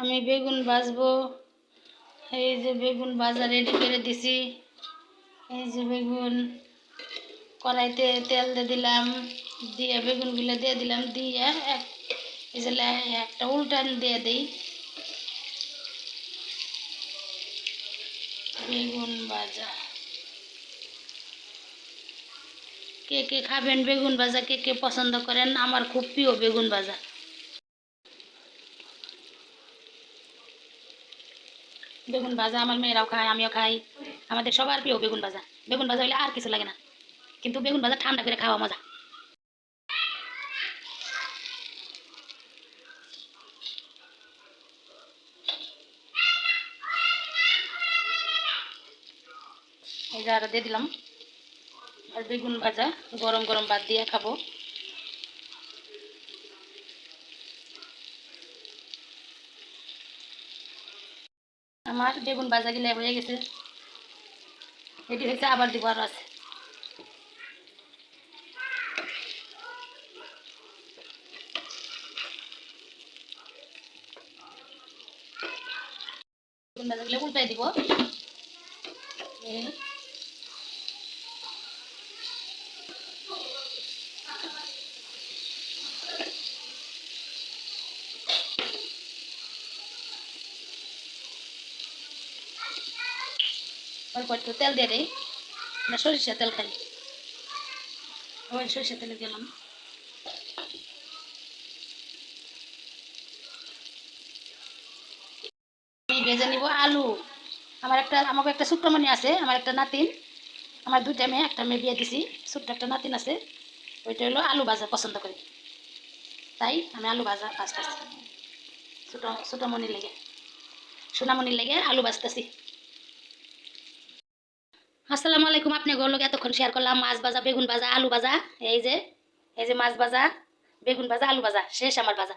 আমি বেগুন ভাজবো। এই যে বেগুন ভাজা রেডি করে দিছি। এই যে বেগুন কড়াইতে তেল দিয়ে দিলাম, দিয়ে বেগুনগুলো দিয়ে দিলাম, দিয়ে এই যে একটা উল্টান দিয়ে দিই। বেগুন ভাজা কে কে খাবেন বেগুন ভাজা, কে কে পছন্দ করেন? আমার খুব প্রিয় বেগুন ভাজা। বেগুন ভাজা আমার মেয়েরাও খায়, আমিও খাই। আমাদের সবার প্রিয় বেগুন ভাজা। বেগুন ভাজা হলে আর কিছু লাগে না, কিন্তু বেগুন ভাজা ঠান্ডা করে খাওয়া মজা। এই যে আরো দিয়ে দিলাম। আর বেগুন ভাজা গরম গরম ভাত দিয়ে খাবো। আমার বেগুন ভাজা গিলে হয়ে গেছে, এটি হয়েছে, আবার দিব, আরো আছে। বেগুন ভাজা গিলে উল্টাই দিব। অল্প একটু তেল দিয়ে দিই, না সরিষার তেল খাই। ওই সরিষার তেলে দিলাম। আমি ভেজে নিব আলু। আমাকে একটা ছোট্টমণি আছে, আমার একটা নাতিন। আমার দুইটা মেয়ে, একটা মেয়ে বিয়ে দিছি, ছোট্ট একটা নাতিন আছে। ওইটা হলো আলু ভাজা পছন্দ করি, তাই আমি আলু ভাজা ভাজতেছি। ছোট ছোটমণির লেগে, সোনামণির লেগে আলু ভাজতেছি। আসসালামু আলাইকুম। আপনি লোক এতক্ষণ শেয়ার করলাম মাছ ভাজা, বেগুন ভাজা, আলু ভাজা। এই যে এই যে মাছ ভাজা, বেগুন ভাজা, আলু ভাজা, শেষ আমার ভাজা।